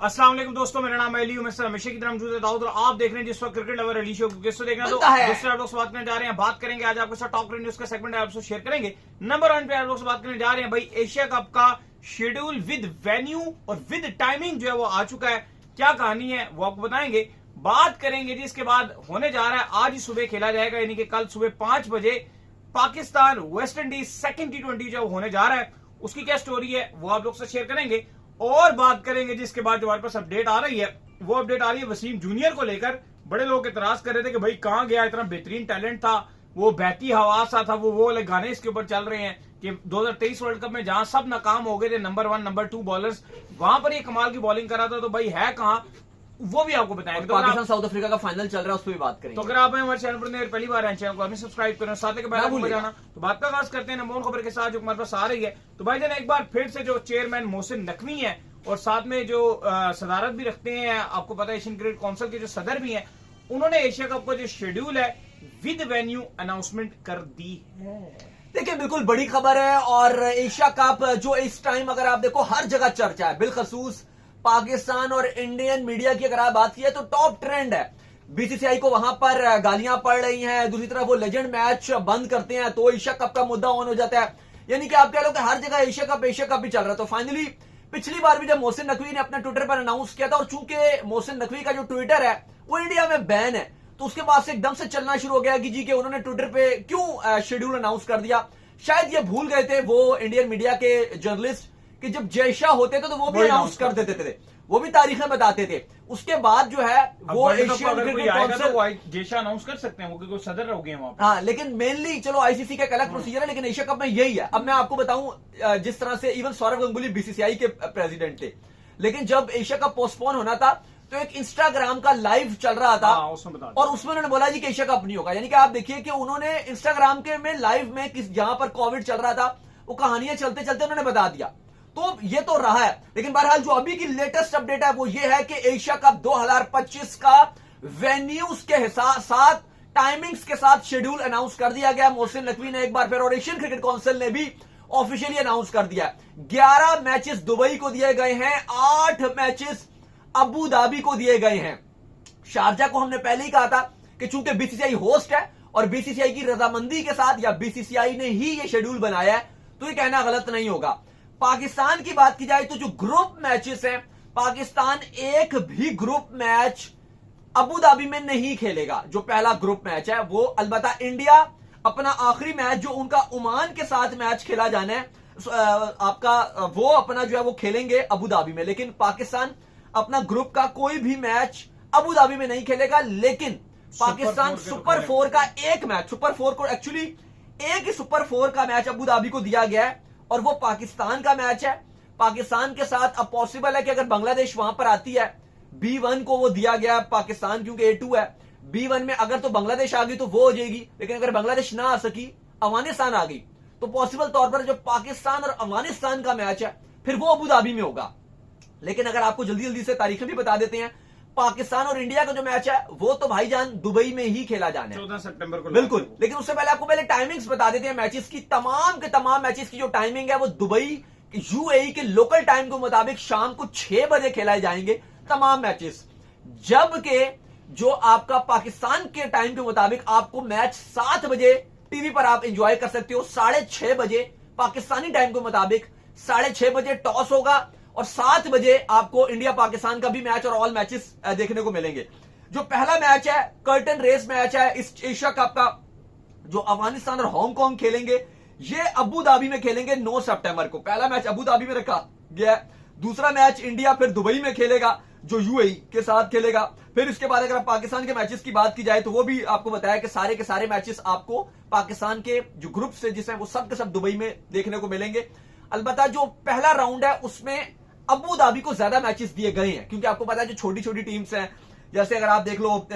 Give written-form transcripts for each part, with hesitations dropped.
अस्सलाम वालेकुम दोस्तों, मेरा नाम है अली हूं। मैं सर हमेशा की तरह मौजूद है दाऊद और आप देख रहे हैं जिस वक्त क्रिकेट लवर अली शो को किसको देखना तो दूसरे आप लोग से बात करने जा रहे हैं। बात करेंगे आज आपके साथ टॉप क्रिकेट न्यूज का सेगमेंट है, आपसे शेयर करेंगे। नंबर 1 पे आप लोग से बात करने जा रहे हैं भाई एशिया कप का शेड्यूल विद वेन्यू और विद टाइमिंग जो है वो आ चुका है। क्या कहानी है वो आपको बताएंगे। बात करेंगे जी इसके बाद होने जा रहा है, आज ही सुबह खेला जाएगा, यानी कि कल सुबह 5 बजे Pakistan West Indies second T20 जो होने जा रहा है, उसकी क्या स्टोरी है वो आप लोग से शेयर करेंगे। और बात करेंगे जिसके बाद जो हमारे पास अपडेट आ रही है, वो अपडेट आ रही है वसीम जूनियर को लेकर। बड़े लोग एतराज कर रहे थे कि भाई कहां गया, इतना बेहतरीन टैलेंट था, वो बहती हवा सा था, वो वाले गाने इसके ऊपर चल रहे हैं कि 2023 वर्ल्ड कप में जहां सब नाकाम हो गए थे, नंबर 1 नंबर 2 बॉलर्स, वहां पर ये कमाल की बॉलिंग कर रहा था। तो भाई है कहां, वो भी आपको बताएंगे। तो पाकिस्तान साउथ अफ्रीका का फाइनल चल रहा है, उस पर भी बात करेंगे। तो अगर आप हमारे चैनल पर पहली बार हैं, चैनल को हमें सब्सक्राइब करें, साथ के बैल आइकन बजाना। तो बात का आगाज करते हैं नंबर 1 खबर के साथ जो हमारे पास आ रही है। तो भाईजान एक बार फिर से जो चेयरमैन मोहसिन नकवी है और साथ में जो सदारत भी रखते हैं, आपको पता है एशियन क्रिकेट काउंसिल के जो सदर भी हैं, उन्होंने एशिया कप का जो शेड्यूल है विद वेन्यू अनाउंसमेंट कर दी है। देखिए बिल्कुल बड़ी खबर है। और एशिया कप जो इस टाइम अगर आप देखो हर जगह चर्चा है, बिलखसूस पाकिस्तान और इंडियन मीडिया की अगर आप बात की है तो टॉप ट्रेंड है। बीसीसीआई को वहां पर गालियां पड़ रही हैं, दूसरी तरफ वो लेजेंड मैच बंद करते हैं तो एशिया कप का मुद्दा ऑन हो जाता है। यानी कि आप कह लो कि हर जगह एशिया कप ही चल रहा है। तो फाइनली पिछली बार भी जब मोहसिन नकवी ने अपने ट्विटर पर अनाउंस किया था, और चूंकि मोहसिन नकवी का जो ट्विटर है वो इंडिया में बैन है, तो उसके बाद से एकदम से चलना शुरू हो गया कि जी के उन्होंने ट्विटर पे क्यों शेड्यूल अनाउंस कर दिया। शायद ये भूल गए थे वो इंडियन मीडिया के जर्नलिस्ट कि जब जयशाह होते थे तो वो भी अनाउंस कर देते थे, वो भी तारीखें बताते थे। उसके बाद जो है वो Asian cricket council Jay Shah announce कर सकते हैं, वो क्योंकि सदर हो गए वहां। हाँ, लेकिन मेनली चलो आईसीसी का एक अलग प्रोसीजर है, लेकिन एशिया कप में यही है। अब मैं आपको बताऊं, जिस तरह से इवन सौरव गंगुली बीसीसीआई के प्रेसिडेंट थे, लेकिन जब एशिया कप पोस्टपोन होना था तो एक इंस्टाग्राम का लाइव चल रहा था, और उसमें उन्होंने बोला जी कि एशिया कप नहीं होगा। यानी कि आप देखिए कि उन्होंने इंस्टाग्राम के में लाइव में जहां पर कोविड चल रहा था, वो कहानियां चलते चलते उन्होंने बता दिया। तो ये तो रहा है, लेकिन बहरहाल जो अभी की लेटेस्ट अपडेट है वो ये है कि एशिया कप 2025 का वेन्यूज के साथ टाइमिंग्स के साथ शेड्यूल अनाउंस कर दिया गया मोहसिन नकवी ने एक बार फिर, और एशियन क्रिकेट काउंसिल ने भी ऑफिशियली अनाउंस कर दिया। 11 मैचेस दुबई को दिए गए हैं, 8 मैचेस अबू धाबी को दिए गए हैं। शारजा को हमने पहले ही कहा था कि चूंकि बीसीसीआई होस्ट है और बीसीसीआई की रजामंदी के साथ या बीसीसीआई ने ही ये शेड्यूल बनाया है, तो ये कहना गलत नहीं होगा। पाकिस्तान की बात की जाए तो जो ग्रुप मैचेस हैं, पाकिस्तान एक भी ग्रुप मैच अबू धाबी में नहीं खेलेगा। जो पहला ग्रुप मैच है वो, अलबत्ता इंडिया अपना आखिरी मैच जो उनका ओमान के साथ मैच खेला जाना है आपका, वो अपना जो है वो खेलेंगे अबू धाबी में। लेकिन पाकिस्तान अपना ग्रुप का कोई भी मैच अबू धाबी में नहीं खेलेगा। लेकिन पाकिस्तान सुपर 4 का एक मैच, सुपर 4 को एक्चुअली एक ही सुपर 4 का मैच अबू धाबी को दिया गया है, और वो पाकिस्तान का मैच है। पाकिस्तान के साथ अब पॉसिबल है कि अगर बांग्लादेश वहां पर आती है, B1 को वो दिया गया पाकिस्तान क्योंकि A2 है, B1 में अगर तो बांग्लादेश आ गई तो वो हो जाएगी। लेकिन अगर बांग्लादेश ना आ सकी, अफगानिस्तान आ गई, तो पॉसिबल तौर पर जो पाकिस्तान और अफगानिस्तान का मैच है फिर वो अबू धाबी में होगा। लेकिन अगर आपको जल्दी जल्दी से तारीखें भी बता देते हैं, पाकिस्तान और इंडिया का जो मैच है वो तो भाईजान दुबई में ही खेला जाना है 14 सितंबर को। बिल्कुल, लेकिन उससे पहले आपको पहले टाइमिंग्स बता देते हैं मैचेस की। तमाम के तमाम मैचेस की जो टाइमिंग है वो दुबई यूएई के लोकल टाइम के मुताबिक शाम को 6 बजे खेलाए जाएंगे तमाम मैचेस, जबकि जो आपका पाकिस्तान के टाइम के मुताबिक आपको मैच 7 बजे टीवी पर आप एंजॉय कर सकते हो। 6:30 बजे पाकिस्तानी टाइम के मुताबिक 6:30 बजे टॉस होगा, और 7 बजे आपको इंडिया पाकिस्तान का भी मैच और ऑल मैचेस देखने को मिलेंगे। जो पहला मैच है कर्टन रेस मैच है इस एशिया कप का, जो अफगानिस्तान और हांगकांग खेलेंगे, ये अबू धाबी में खेलेंगे 9 सितंबर को। पहला मैच अबू धाबी में रखा गया है। दूसरा मैच इंडिया फिर दुबई में खेलेगा जो यूएई के साथ खेलेगा। फिर इसके बाद अगर पाकिस्तान के मैचेस की बात की जाए तो वो भी आपको बताया कि सारे के सारे मैचेस आपको पाकिस्तान के जो ग्रुप स्टेजेस हैं वो सब के सब दुबई में देखने को मिलेंगे। अलबत्ता जो पहला राउंड है उसमें अबू धाबी को ज्यादा मैचेस दिए गए हैं, क्योंकि आपको पता है जो छोटी छोटी टीम्स हैं, जैसे अगर आप देख लो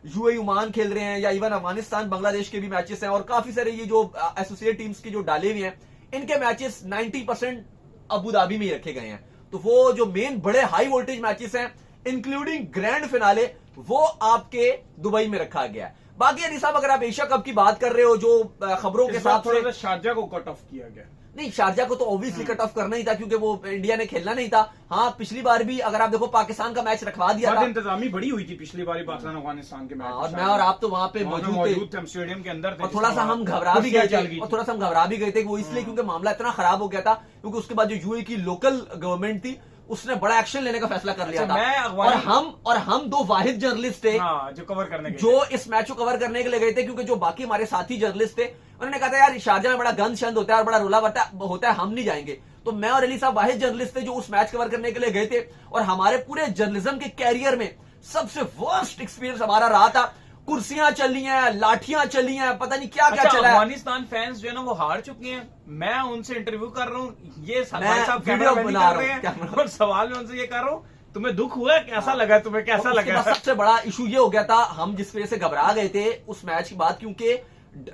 यूएई ओमान खेल रहे हैं, या इवन अफगानिस्तान बांग्लादेश के भी मैचेस हैं, और काफी सारे ये जो एसोसिएट टीम्स की जो डाले हुए हैं, इनके मैचेस 90% अबू धाबी में ही रखे गए हैं। तो वो जो मेन बड़े हाई वोल्टेज मैचेस हैं इंक्लूडिंग ग्रैंड फिनाले, वो आपके दुबई में रखा गया है। बाकी अली साहब अगर आप एशिया कप की बात कर रहे हो, जो खबरों के साथ थोड़ा सा शारजा को कट ऑफ किया गया, नहीं, शारजा को तो ऑब्वियसली कट ऑफ करना ही था क्योंकि वो इंडिया ने खेलना नहीं था। हाँ, पिछली बार भी अगर आप देखो पाकिस्तान का मैच रखवा दिया था, इंतजामी बड़ी हुई थी पिछली बार पाकिस्तान अफगानिस्तान के मैच, और मैं और आप तो वहां पे मौजूद थे, हम स्टेडियम के अंदर थे, और थोड़ा सा हम घबरा भी गए थे, और थोड़ा सा हम घबरा भी गए थे वो इसलिए क्योंकि मामला इतना खराब हो गया था, क्योंकि उसके बाद जो यूएई की लोकल गवर्नमेंट थी उसने बड़ा एक्शन लेने का फैसला कर लिया था। और हम दो वाहिद जर्नलिस्ट थे जो कवर करने के जो इस मैच को कवर करने के लिए गए थे, क्योंकि जो बाकी हमारे साथी जर्नलिस्ट थे उन्होंने कहा था यार शारजा में बड़ा गंद शंद होता है और बड़ा रोला होता है, हम नहीं जाएंगे। तो मैं और अली साहब वाहिद जर्नलिस्ट थे जो उस मैच कवर करने के लिए गए थे, और हमारे पूरे जर्नलिज्म के कैरियर में सबसे वर्स्ट एक्सपीरियंस हमारा रहा था। कुर्सियां चली हैं, लाठियां चली हैं, पता नहीं क्या क्या चला है। अफगानिस्तान फैंस जो है ना वो हार चुके हैं, मैं उनसे इंटरव्यू कर रहा हूँ, ये भाई साहब वीडियो बना रहे हैं और सवाल मैं उनसे ये कर रहा हूँ, तुम्हें दुख हुआ, कैसा लगा, तुम्हें कैसा लगा? सबसे बड़ा इशू ये हो गया था, हम जिस वजह से घबरा गए थे उस मैच के बाद, क्योंकि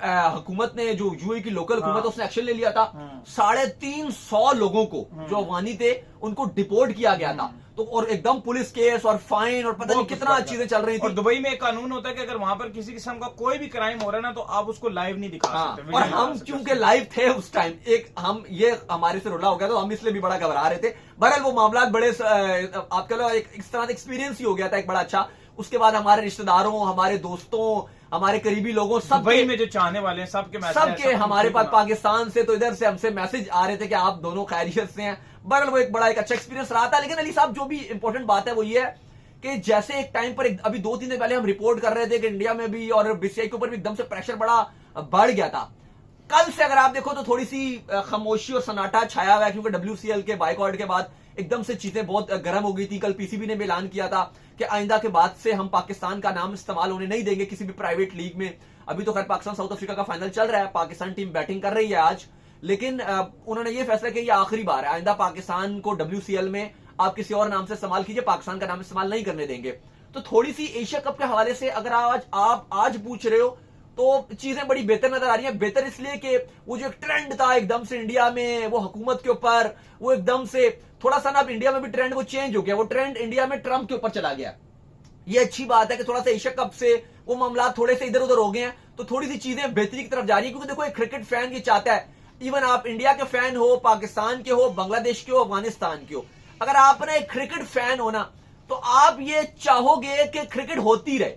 हुकूमत ने, जो यूएई की लोकल हुकूमत, उसने एक्शन ले लिया था। 350 लोगों को जो अफगानी थे उनको डिपोर्ट किया गया था, तो और एकदम पुलिस केस और फाइन और पता नहीं कितना चीजें चल रही थी। और दुबई में एक कानून होता है कि अगर वहां पर किसी किस्म का कोई भी क्राइम हो रहा है ना तो आप उसको लाइव नहीं दिखा सकते। और हम क्योंकि लाइव थे उस टाइम, ये हमारे से रुला हो गया, तो हम इसलिए भी बड़ा घबरा रहे थे। बहरहाल वो मामला बड़े आप कह लो इस तरह एक्सपीरियंस ही हो गया था एक बड़ा अच्छा। उसके बाद हमारे रिश्तेदारों, हमारे दोस्तों, हमारे करीबी लोगों, दुबई में जो चाहने वाले हैं सबके हमारे पास पाकिस्तान से तो इधर से हमसे मैसेज आ रहे थे कि आप दोनों खैरियत से हैं। बहरहाल वो एक बड़ा एक अच्छा एक्सपीरियंस रहा था। लेकिन अली साहब जो भी इंपॉर्टेंट बात है वो ये है कि जैसे एक टाइम पर अभी 2-3 दिन पहले हम रिपोर्ट कर रहे थे कि इंडिया में भी और बीसीसीआई के ऊपर भी एकदम से प्रेशर बड़ा बढ़ गया था। कल से अगर आप देखो तो थोड़ी सी खामोशी और सन्नाटा छाया हुआ है, क्योंकि WCL के बाइकआउट के बाद एकदम से चीजें बहुत गर्म हो गई थी। कल पीसीबी ने भी ऐलान किया था कि आइंदा के बाद से हम पाकिस्तान का नाम इस्तेमाल होने नहीं देंगे किसी भी प्राइवेट लीग में। अभी तो खैर पाकिस्तान साउथ अफ्रीका का फाइनल चल रहा है, पाकिस्तान टीम बैटिंग कर रही है आज, लेकिन उन्होंने ये फैसला किया ये आखिरी बार है, आइंदा पाकिस्तान को WCL में आप किसी और नाम से इस्तेमाल कीजिए, पाकिस्तान का नाम इस्तेमाल नहीं करने देंगे। तो थोड़ी सी एशिया कप के हवाले से अगर आप आज पूछ रहे हो तो चीजें बड़ी बेहतर नजर आ रही हैं। बेहतर इसलिए कि वो जो एक ट्रेंड था एकदम से इंडिया में वो हुकूमत के ऊपर, वो एकदम से थोड़ा सा ना, अब इंडिया में भी ट्रेंड वो चेंज हो गया। वो ट्रेंड इंडिया में ट्रंप के ऊपर चला गया। ये अच्छी बात है कि थोड़ा सा एशिया कप से वो मामला थोड़े से इधर उधर हो गए हैं, तो थोड़ी सी चीजें बेहतरी की तरफ जा रही है। क्योंकि देखो एक क्रिकेट फैन ये चाहता है, इवन आप इंडिया के फैन हो, पाकिस्तान के हो, बांग्लादेश के हो, अफगानिस्तान के हो, अगर आपने एक क्रिकेट फैन हो ना तो आप ये चाहोगे कि क्रिकेट होती रहे,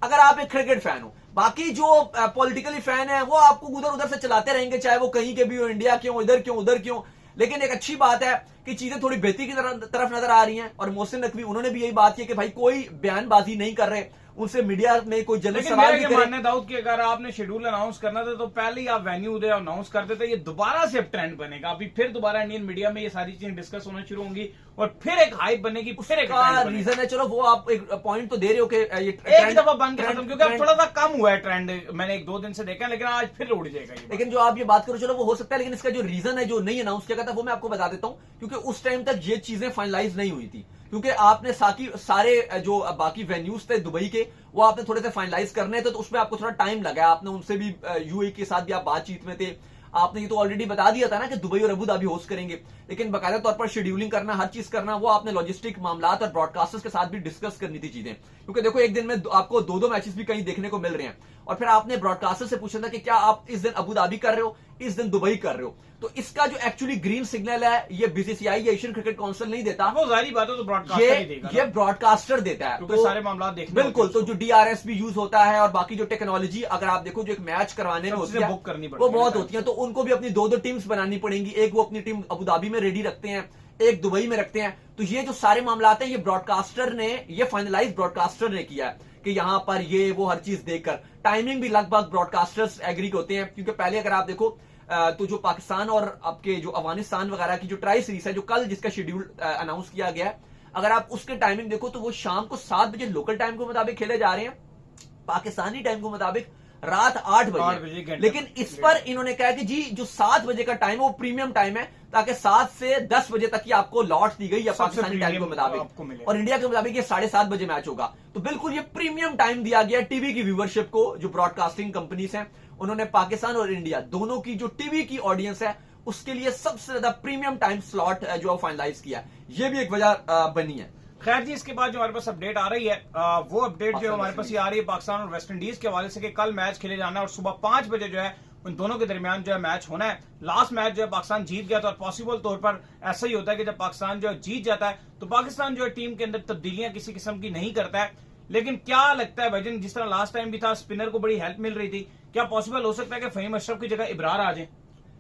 अगर आप एक क्रिकेट फैन हो। बाकी जो पॉलिटिकली फैन है वो आपको उधर उधर से चलाते रहेंगे, चाहे वो कहीं के भी हो, इंडिया क्यों, इधर क्यों, उधर क्यों। लेकिन एक अच्छी बात है कि चीजें थोड़ी बेहतरी की तरफ नजर आ रही हैं। और मोहसिन नकवी उन्होंने भी यही बात की कि भाई कोई बयानबाजी नहीं कर रहे, उनसे मीडिया में कोई जर्नलिस्ट सवाल भी करे। मानना दाऊद कि अगर आपने शेड्यूल अनाउंस करना था तो पहले ही आप वेन्यू उदय अनाउंस कर देते, ये दोबारा से ट्रेंड बनेगा। अभी फिर दोबारा इंडियन मीडिया में ये सारी चीजें डिस्कस होना शुरू होंगी और फिर एक हाइप बनेगी, फिर एक रीजन है। चलो वो आप एक पॉइंट तो दे रहे हो कि ये एक दफा बंद कर, क्योंकि अब थोड़ा सा कम हुआ है ट्रेंड, मैंने 1-2 दिन से देखा, लेकिन आज फिर उड़ जाएगा। लेकिन जो आप ये बात करो, चलो वो हो सकता है, लेकिन इसका जो रीजन है जो नहीं अनाउंस किया गया था वो मैं आपको बता देता हूं। क्योंकि उस टाइम तक ये चीजें फाइनलाइज नहीं हुई थी, क्योंकि आपने सारे जो बाकी वेन्यूज थे दुबई के वो आपने थोड़े से फाइनलाइज करने थे, तो उसमें आपको थोड़ा टाइम लगा। आपने उनसे भी यूएई के साथ भी आप बातचीत में थे, आपने ये तो ऑलरेडी बता दिया था ना कि दुबई और अबू धाबी होस्ट करेंगे, लेकिन बाकायदा तौर पर शेड्यूलिंग करना, हर चीज करना, वो आपने लॉजिस्टिक मामलात और ब्रॉडकास्टर्स के साथ भी डिस्कस करनी थी चीजें। क्योंकि देखो एक दिन में आपको 2-2 मैचेस भी कहीं देखने को मिल रहे हैं, और फिर आपने ब्रॉडकास्टर से पूछना था कि क्या आप इस दिन अबू धाबी कर रहे हो, इस दिन दुबई कर रहे हो। तो इसका जो एक्चुअली ग्रीन सिग्नल है ये बीसीसीआई या एशियन क्रिकेट काउंसिल नहीं देता, वो जारी बात है, तो ब्रॉडकास्टर ही देगा, ये ब्रॉडकास्टर देता है, तो सारे मामला देखने बिल्कुल। तो जो DRS भी यूज होता है और बाकी जो टेक्नोलॉजी अगर आप देखो जो एक मैच करवाने में होती है बुक करनी वो बहुत होती है, तो उनको भी अपनी 2-2 टीम्स बनानी पड़ेंगी। एक वो अपनी टीम अबू धाबी में रेडी रखते हैं, एक दुबई में रखते हैं। तो ये जो सारे मामला हैं ये ब्रॉडकास्टर ने, ये फाइनलाइज ब्रॉडकास्टर ने किया है कि यहां पर ये वो हर चीज देखकर। टाइमिंग भी लगभग ब्रॉडकास्टर्स एग्री होते हैं, क्योंकि पहले अगर आप देखो तो जो पाकिस्तान और आपके जो अफगानिस्तान वगैरह की जो ट्राई सीरीज है, जो कल जिसका शेड्यूल अनाउंस किया गया है, अगर आप उसके टाइमिंग देखो तो वो शाम को 7 बजे लोकल टाइम के मुताबिक खेले जा रहे हैं, पाकिस्तानी टाइम के मुताबिक रात 8 बजे। लेकिन इस पर इन्होंने कहा कि जी जो 7 बजे का टाइम है वो प्रीमियम टाइम है, ताकि 7 से 10 बजे तक की आपको लॉट दी गई या पाकिस्तानी टाइम के मुताबिक, और इंडिया के मुताबिक ये 7:30 बजे मैच होगा। तो बिल्कुल ये प्रीमियम टाइम दिया गया टीवी की व्यूवरशिप को। जो ब्रॉडकास्टिंग कंपनीज हैं उन्होंने पाकिस्तान और इंडिया दोनों की जो टीवी की ऑडियंस है उसके लिए सबसे ज्यादा प्रीमियम टाइम स्लॉट जो फाइनलाइज किया, ये भी एक वजह बनी है। खैर जी, इसके बाद जो हमारे पास अपडेट आ रही है वो अपडेट जो हमारे पास ये आ रही है पाकिस्तान और वेस्ट इंडीज के हवाले से कि कल मैच खेले जाना है और सुबह 5 बजे जो है उन दोनों के दरमियान जो है मैच होना है। लास्ट मैच जो है पाकिस्तान जीत गया था और पॉसिबल तौर पर ऐसा ही होता है कि जब पाकिस्तान जो है जीत जाता है तो पाकिस्तान जो है टीम के अंदर तब्दीलियां किसी किस्म की नहीं करता है। लेकिन क्या लगता है भाईजान, जिस तरह लास्ट टाइम भी था स्पिनर को बड़ी हेल्प मिल रही थी, क्या पॉसिबल हो सकता है कि फहीम अशरफ की जगह इब्रार आ जाए?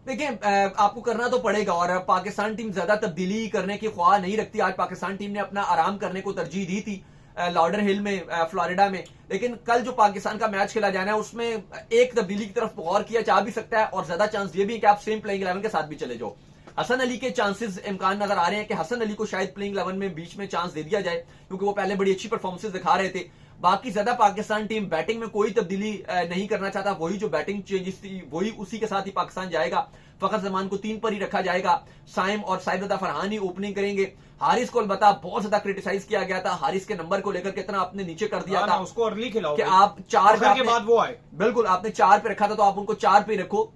देखिए, आपको करना तो पड़ेगा और पाकिस्तान टीम ज्यादा तब्दीली करने की ख्वाह नहीं रखती। आज पाकिस्तान टीम ने अपना आराम करने को तरजीह दी थी लॉर्डर हिल में, फ्लोरिडा में। लेकिन कल जो पाकिस्तान का मैच खेला जाना है उसमें एक तब्दीली की तरफ गौर किया जा भी सकता है और ज्यादा चांस ये भी है कि आप सेम प्लेइंग 11 के साथ भी चले जाओ। हसन अली के चांसेस इम्कान नजर आ रहे हैं कि हसन अली को शायद प्लेइंग 11 में बीच में चांस दे दिया जाए, क्योंकि वो पहले बड़ी अच्छी परफॉर्मेंसेस दिखा रहे थे। बाकी ज्यादा पाकिस्तान टीम बैटिंग में कोई तब्दीली नहीं करना चाहता। वही जो बैटिंग चेंजेस थी वही उसी के साथ ही पाकिस्तान जाएगा। फखर जमान को 3 पर ही रखा जाएगा। साइम और साइद रजा फरहान ही ओपनिंग करेंगे। हारिस को अलबत्ता बहुत ज्यादा क्रिटिसाइज किया गया था, हारिस के नंबर को लेकर कितना आपने नीचे कर दिया था, उसको अर्ली खिलाओ कि आप 4 के बाद वो आए। बिल्कुल, आपने 4 पे रखा था तो आप उनको 4 पे रखो।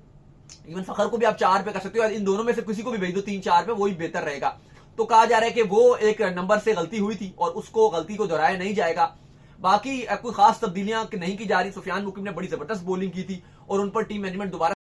इवन फखर को भी आप 4 पे कर सकते हो, इन दोनों में से किसी को भी भेज दो 3-4 पे, वही बेहतर रहेगा। तो कहा जा रहा है कि वो एक नंबर से गलती हुई थी और उसको गलती को दोहराया नहीं जाएगा। बाकी कोई खास तब्दीलियां नहीं की जा रही। सुफियान मुकीम ने बड़ी जबरदस्त बॉलिंग की थी और उन पर टीम मैनेजमेंट दोबारा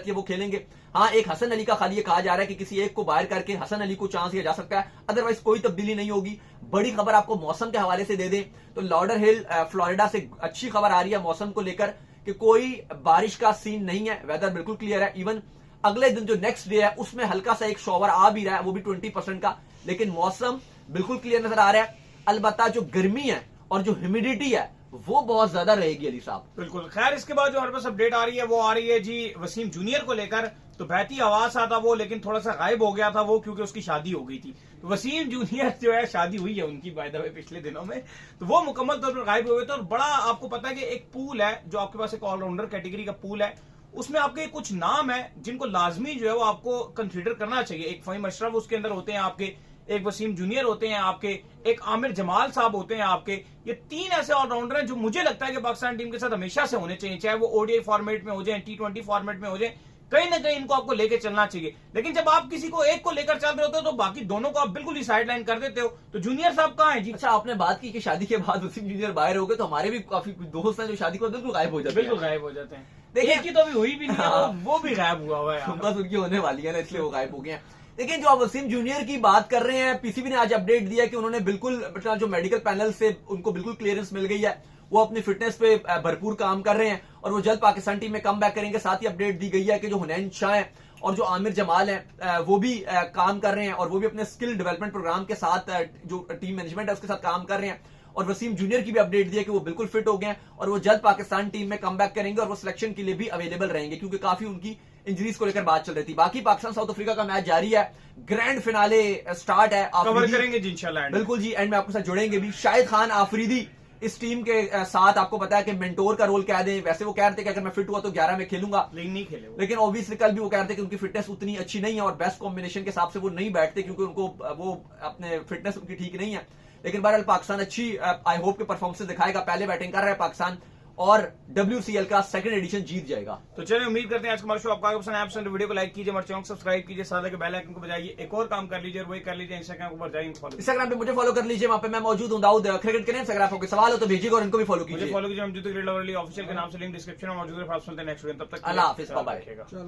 वो खेलेंगे। हाँ, एक हसन अली का खाली ये कहा जा रहा है कि किसी एक को बाहर करके हसन अली को चांस दिया जा सकता है, अदरवाइज कोई तब्दीली नहीं होगी। बड़ी खबर आपको मौसम के हवाले से दे दें तो लॉर्डर हिल फ्लोरिडा से अच्छी खबर आ रही है मौसम को लेकर कि कोई बारिश का सीन नहीं है, वेदर बिल्कुल क्लियर है। इवन अगले दिन जो नेक्स्ट डे है उसमें हल्का सा एक शॉवर आ भी रहा है, वो भी 20% का, लेकिन मौसम बिल्कुल क्लियर नजर आ रहा है। अलबत्ता जो गर्मी है और जो ह्यूमिडिटी है वो बहुत ज्यादा रहेगी अली साहब। बिल्कुल। खैर, इसके बाद जो हमारे पास अपडेट आ रही है वो आ रही है जी वसीम जूनियर को लेकर। तो बहती आवाज आता वो, लेकिन थोड़ा सा गायब हो गया था वो, क्योंकि उसकी शादी हो गई थी। तो वसीम जूनियर जो है, शादी हुई है उनकी बाय द वे पिछले दिनों में, तो वो मुकम्मल तौर पर गायब हुए थे। और बड़ा आपको पता है कि एक पूल है जो आपके पास एक ऑलराउंडर कैटेगरी का पूल है, उसमें आपके कुछ नाम है जिनको लाजमी जो है वो आपको कंसिडर करना चाहिए। एक फहीम अशरफ उसके अंदर होते हैं आपके, एक वसीम जूनियर होते हैं आपके, एक आमिर जमाल साहब होते हैं आपके। ये 3 ऐसे ऑलराउंडर हैं जो मुझे लगता है कि पाकिस्तान टीम के साथ हमेशा से होने चाहिए, चाहे वो ओडीआई फॉर्मेट में हो जाए, T20 फॉर्मेट में हो जाए, कहीं ना कहीं इनको आपको लेके चलना चाहिए। लेकिन जब आप किसी को एक को लेकर चल रहे होते हो तो बाकी दोनों को आप बिल्कुल ही साइड लाइन कर देते हो। तो जूनियर साहब कहाँ हैं जी? अच्छा, आपने बात की कि शादी के बाद वसीम जूनियर बाहर हो गए, तो हमारे भी काफी दोस्त हैं जो शादी के बाद बिल्कुल गायब हो जाते हैं। बिल्कुल गायब हो जाते हैं। देखिए, की तो अभी हुई भी नहीं है, वो भी गायब हुआ है, बस उनकी होने वाली है ना, इसलिए वो गायब हो गए हैं। लेकिन जो आप वसीम जूनियर की बात कर रहे हैं, पीसीबी ने आज अपडेट दिया कि उन्होंने बिल्कुल जो मेडिकल पैनल से उनको बिल्कुल क्लियरेंस मिल गई है, वो अपनी फिटनेस पे भरपूर काम कर रहे हैं और वो जल्द पाकिस्तान टीम में कम बैक करेंगे। साथ ही अपडेट दी गई है कि जो हुनैन शाह है और जो आमिर जमाल है वो भी काम कर रहे हैं और वो भी अपने स्किल डेवलपमेंट प्रोग्राम के साथ जो टीम मैनेजमेंट है उसके साथ काम कर रहे हैं। और वसीम जूनियर की भी अपडेट दी है कि वो बिल्कुल फिट हो गए हैं और वो जल्द पाकिस्तान टीम में कम बैक करेंगे और वो सिलेक्शन के लिए भी अवेलेबल रहेंगे, क्योंकि काफी उनकी इंजरीज को लेकर बात चल रही थी। बाकी पाकिस्तान साउथ अफ्रीका का मैच जारी है, ग्रैंड फिनाले स्टार्ट है, कवर करेंगे जी इंशाल्लाह। बिल्कुल जी, एंड में आपके साथ जुड़ेंगे भी। शाहिद खान आफरीदी इस टीम के साथ, आपको पता है कि मेंटोर का रोल कह दें, वैसे वो कह रहे थे कि अगर मैं फिट हुआ तो 11 में खेलूंगा, लेकिन नहीं खेले वो। लेकिन ऑब्वियसली कल भी वो कह रहे थे कि उनकी फिटनेस उतनी अच्छी नहीं है और बेस्ट कॉम्बिनेशन के हिसाब से वो नहीं बैठते, क्योंकि उनको वो अपने फिटनेस उनकी ठीक नहीं है। लेकिन बहरहाल पाकिस्तान अच्छी आई होप के परफॉर्मेंस दिखाएगा। पहले बैटिंग कर रहा है पाकिस्तान और WCL का 2nd एडिशन जीत जाएगा। तो चलिए, उम्मीद करते हैं आज का हमारा शो आपको आगे पसंद आया। पसंद वीडियो को लाइक कीजिए, हमारे चैनल को सब्सक्राइब कीजिए, साथ ही बेल आइकन को बजाइए। एक और काम कर लीजिए और वही कर लीजिए, इंस्टाग्राम पर जाइए फॉलो। इंस्टाग्राम पे मुझे फॉलो कर लीजिए, वहां पे मैं मौजूद हूं, दाऊद क्रिकेट के नेम से। अगर आपको कोई सवाल हो तो भेजिएगा और इनको भी फॉलो कीजिए। फॉलो कीजिए, हम ऑफिशियल के नाम से लिंक डिस्क्रिप्शन में मौजूद है। नेक्स्ट वीडियो, तब तक अल्लाह हाफिज, बाय बाय।